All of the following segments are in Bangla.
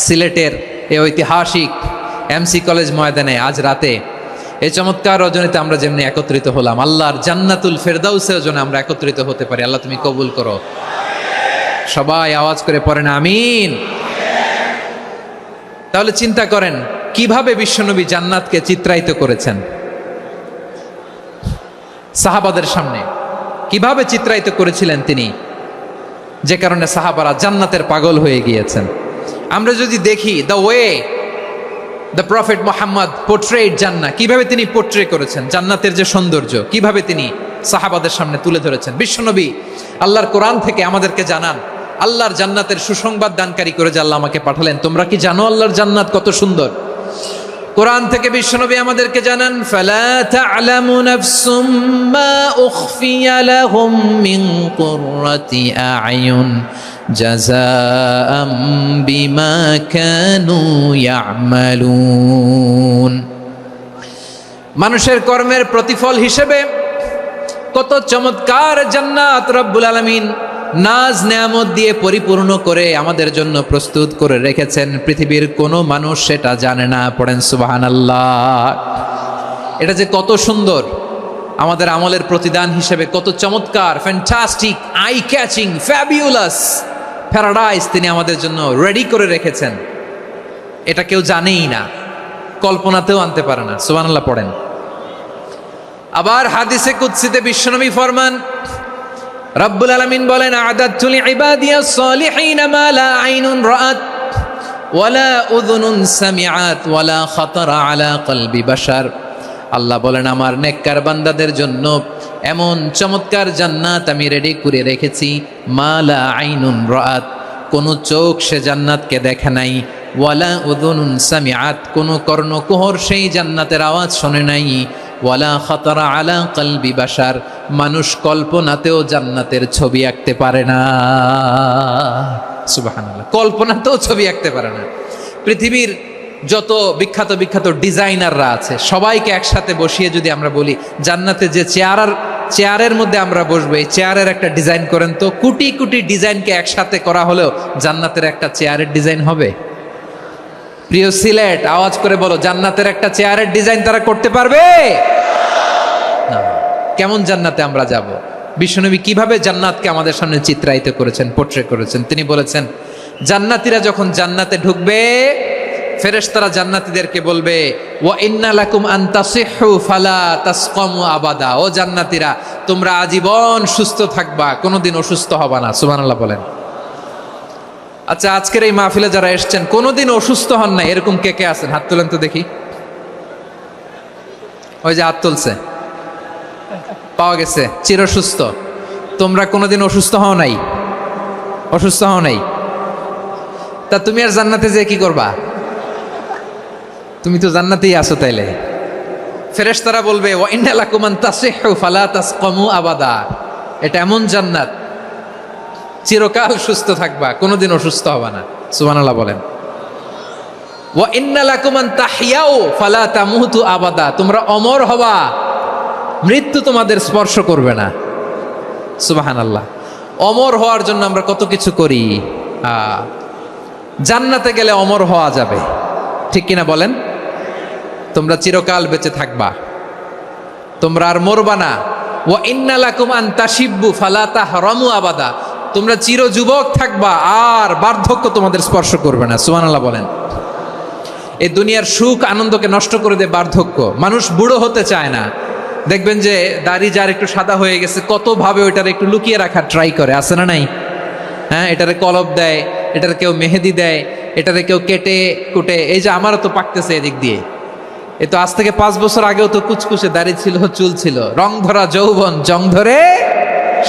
সিলেটের এই ঐতিহাসিক এমসি কলেজ ময়দানে আজ রাতে এই চমৎকার রজনীতে আমরা যেমনি একত্রিত হলাম, আল্লাহর জান্নাতুল ফেরদাউসের জন্য আমরা একত্রিত হতে পারি। আল্লাহ তুমি কবুল করো। সবাই আওয়াজ করে পড়েন আমিন। তাহলে চিন্তা করেন কিভাবে বিশ্বনবী জান্নাতকে চিত্রায়িত করেছেন সাহাবাদের সামনে, কিভাবে চিত্রায়িত করেছিলেন তিনি, যে কারণে সাহাবারা জান্নাতের পাগল হয়ে গিয়েছেন। আমরা যদি দেখি the way the prophet Muhammad portrait জান্নাত, কিভাবে তিনি পোর্ট্রে করেছেন জান্নাতের যে সৌন্দর্য, কিভাবে তিনি সাহাবাদের সামনে তুলে ধরেছেন। বিশ্বনবী আল্লাহর কোরআন থেকে আমাদেরকে জানান আল্লাহর জান্নাতের সুসংবাদ দানকারী করে যে আল্লাহ আমাকে পাঠালেন। তোমরা কি জানো আল্লাহর জান্নাত কত সুন্দর? কোরআন থেকে বিশ্বনবী আমাদেরকে জানান ফালা তা'লামু নাফসুম মা উখফিয়া লাহুম মিন কুররাতি আ'য়ুন জাযাআম বিমা কানু ইয়া'মালুন। মানুষের কর্মের প্রতিফল হিসেবে কত চমৎকার জান্নাত রব্বুল আলামিন নাজ নেয়ামত দিয়ে পরিপূর্ণ করে আমাদের জন্য প্রস্তুত করে রেখেছেন। পৃথিবীর কোনো মানুষ সেটা জানে না। পড়েন সুবহানাল্লাহ। এটা যে কত সুন্দর, আমাদের আমলের প্রতিদান হিসেবে কত চমৎকার, fantastic, eye catching, fabulous paradise তিনি আমাদের জন্য রেডি করে রেখেছেন। এটা কেউ জানেই না, কল্পনাতেও আনতে পারে না। সুবহানাল্লাহ পড়েন। আবার হাদিসে কুদসিতে বিশ্বনবী ফরমান, রব্বুল আলামিন বলেন আ'দাতু লিইবাদিয়াস সালিহিনা মা লা আইনুন রাআত ওয়ালা উযুনুন সামিআত ওয়ালা খাতারা আলা কলবি বাশার। আল্লাহ বলেন আমার নেককার বান্দাদের জন্য এমন চমৎকার জান্নাত আমি রেডি করে রেখেছি, মা লা আইনুন রাআত, কোন চোখ সে জান্নাতকে দেখে নাই, ওয়ালা উযুনুন সামিআত, কোন কর্ণকুহর সেই জান্নাতের আওয়াজ শোনে নাই, ওয়ালা খাতারা আলা কলবি বাশার, মানুষ কল্পনাতেও জান্নাতের ছবি আঁকতে পারে না। সুবহানাল্লাহ, কল্পনাতেও ছবি আঁকতে পারে না। পৃথিবীর যত বিখ্যাত বিখ্যাত ডিজাইনাররা আছে সবাইকে একসাথে বসিয়ে যদি আমরা বলি জান্নাতে যে চেয়ারের মধ্যে আমরা বসবো, এই চেয়ারের একটা ডিজাইন করেন তো, কোটি কোটি ডিজাইনকে একসাথে করা হলেও জান্নাতের একটা চেয়ারের ডিজাইন হবে? প্রিয় সিলেট, আওয়াজ করে বলো, জান্নাতের একটা চেয়ারের ডিজাইন তারা করতে পারবে না। কেমন জান্নাতে আমরা যাব? বিশ্বনবী কিভাবে জান্নাতকে আমাদের সামনে চিত্রায়িত করেছেন, পোর্ট্রে করেছেন। তিনি বলেছেন জান্নাতীরা যখন জান্নাতে ঢুকবে ফেরেশতারা জান্নাতীদেরকে বলবে ওয়া ইন্না লাকুম আন তাসিহু ফালা তাসকামু আবাদা, ও জান্নাতীরা তোমরা আজীবন সুস্থ থাকবা, কোনোদিন অসুস্থ হবা না। সুবহানাল্লাহ বলেন। আচ্ছা, আজকের এই মাহফিলে যারা এসেছেন কোনোদিন অসুস্থ হন না এরকম কে কে আছেন? হাত তোলেন তো দেখি। ওই যে হাত তুলছে, পাওয়া গেছে, চিরসুস্থ। তোমরা কোনোদিন অসুস্থ হও নাই? অসুস্থ হও নাই? তা তুমি আর জান্নাতে যে কি করবা? তুমি তো জান্নাতেই আছো। তাইলে ফেরেশতারা বলবে ওয়া ইন্না লাকুম আন তাসিহু ফালা তাসকামু আবাদা, এটা এমন জান্নাত চিরকাল সুস্থ থাকবা, কোনোদিন অসুস্থ হবা না। সুবহানাল্লাহ বলেন। ওয়া ইন্না লাকুম আন তাহইয়াউ ফালা তামুতু আবাদা, তোমরা অমর হবা, মৃত্যু তোমাদের স্পর্শ করবে না। সুবহানাল্লাহ। অমর হওয়ার জন্য আমরা কত কিছু করি। জান্নাতে গেলে অমর হওয়া যাবে, ঠিক কিনা বলেন? তোমরা চিরকাল বেঁচে থাকবা, তোমরা আর মরবা না। ওয়া ইন্না লাকুম আন তাশিব্বু ফালা তাহরামু আবাদা, তোমরা চির যুবক থাকবা, আর বার্ধক্য তোমাদের স্পর্শ করবে না। সুবহানাল্লাহ বলেন। এই দুনিয়ার সুখ আনন্দকে নষ্ট করে দেয় বার্ধক্য। মানুষ বুড়ো হতে চায় না। দেখবেন যে দাড়ি যার একটু সাদা হয়ে গেছে কত ভাবে ওইটার একটু লুকিয়ে রাখার ট্রাই করে, আছে না নাই? হ্যাঁ, এটারে কলপ দেয়, এটারে কেউ মেহেদি দেয়, এটারে কেউ কেটে কুটে। এই যে আমারও তো পাকতেছে এদিক দিয়ে, এ তো আজ থেকে 5 বছর আগেও তো কুচকুচে দাড়ি ছিল, চুল ছিল, রং ধরা যৌবন জং ধরে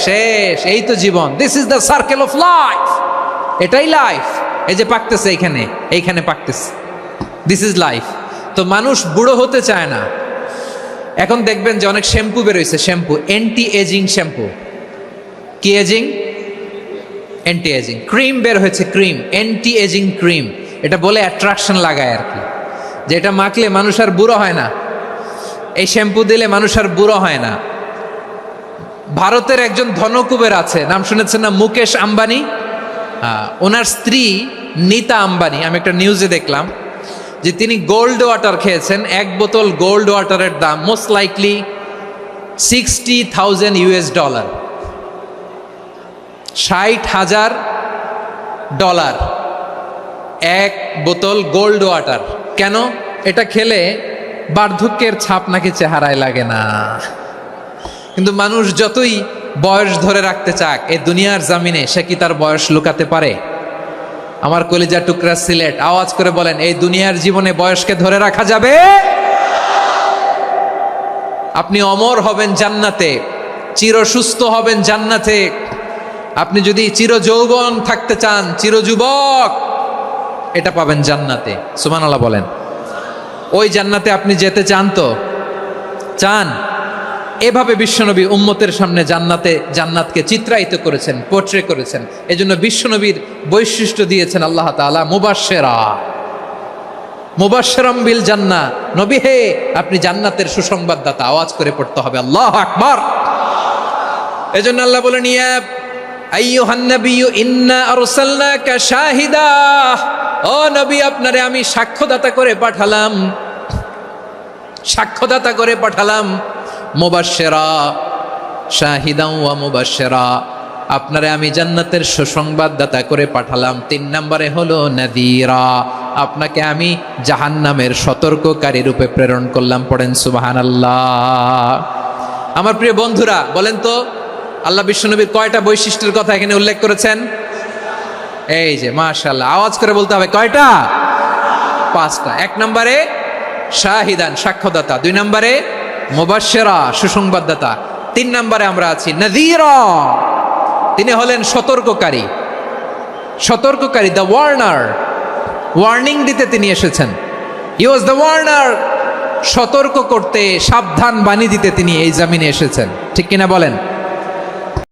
শেষ। এই তো জীবন। This is the circle of life, এটাই লাইফ। এই যে পাকতেছে এইখানে পাকতেছে, দিস ইজ লাইফ। তো মানুষ বুড়ো হতে চায় না। এখন দেখবেন যে অনেক শ্যাম্পু বেরোইছে, শ্যাম্পু অ্যান্টি এজিং শ্যাম্পু। কি এজিং? Anti ageing. ক্রিম বের হয়েছে, ক্রিম, অ্যান্টি এজিং ক্রিম। এটা বলে অ্যাট্রাকশন লাগায় আর কি, যে এটা মাখলে মানুষ আর বুড়ো হয় না, এই শ্যাম্পু দিলে মানুষ আর বুড়ো হয় না। ভারতের একজন ধনকুবের আছে, নাম শুনেছেন না? মুকেশ আম্বানি। ওনার স্ত্রী নীতা আম্বানি, আমি একটা নিউজে দেখলাম যে তিনি গোল্ড ওয়াটার খেয়েছেন। এক বোতল গোল্ড ওয়াটারের দাম মোস্ট লাইকলি $60,000, $60,000 এক বোতল গোল্ড ওয়াটার। কেন? এটা খেলে বার্ধক্যের ছাপ নাকি চেহারায় লাগে না। কিন্তু মানুষ যতই বয়স ধরে রাখতে চাক এই দুনিয়ার জামিনে, সে কি তার বয়স লুকাতে পারে? আমার কলিজা টুকরা সিলেট, আওয়াজ করে বলেন, এই দুনিয়ার জীবনে বয়সকে ধরে রাখা যাবে? আপনি অমর হবেন জান্নাতে, চির সুস্থ হবেন জান্নাতে। আপনি যদি চির যৌবন থাকতে চান, চির যুবক, এটা পাবেন জান্নাতে। সুবহানাল্লাহ বলেন। ওই জান্নাতে আপনি যেতে চান তো? চান? এভাবে বিশ্বনবী উম্মতের সামনে জান্নাতকে চিত্রায়িত করেছেন, পোর্ট্রে করেছেন। এজন্য বিশ্বনবীর বৈশিষ্ট্য দিয়েছেন আল্লাহ তাআলা মুবাশশিরাম বিল জান্নাহ। নবী হে, আপনি জান্নাতের সুসংবাদদাতা। আওয়াজ করে পড়তে হবে আল্লাহু আকবার। এজন্য আল্লাহ বলেন, ইয়া আইয়ুহান নাবিয়্যু ইন্না আরসালনাকা শাহিদা। ও নবী, আপনারে আমি সাক্ষ্যদাতা করে পাঠালাম। মুবাশশিরা শাহিদান ওয়া মুবাশশিরা, আপনারে আমি জান্নাতের সুসংবাদদাতা করে পাঠালাম। 3 নম্বরে হলো নাযীরা, আপনাকে আমি জাহান্নামের সতর্ককারী রূপে প্রেরণ করলাম। পড়েন সুবহানাল্লাহ। আমার প্রিয় বন্ধুরা, বলেন তো আল্লাহ বিশ্বনবীর কয়টা বৈশিষ্ট্যের কথা এখানে উল্লেখ করেছেন? এই যে মাশাআল্লাহ, আওয়াজ করে বলতে হবে, কয়টা? 5টা। 1 নম্বরে শাহিদান, সাক্ষ্যদাতা। 2 নম্বরে মুবাশশিরা, সুসংবাদদাতা। 3 নম্বরে আমরা আছি নাযীরা, তিনি হলেন সতর্ককারী। দ্য ওয়ার্নার, ওয়ার্নিং দিতে তিনি এসেছেন। হি ওয়াজ দ্য ওয়ার্নার, সতর্ক করতে, সাবধান বাণী দিতে তিনি এই জামিনে এসেছেন। ঠিক কিনা বলেন?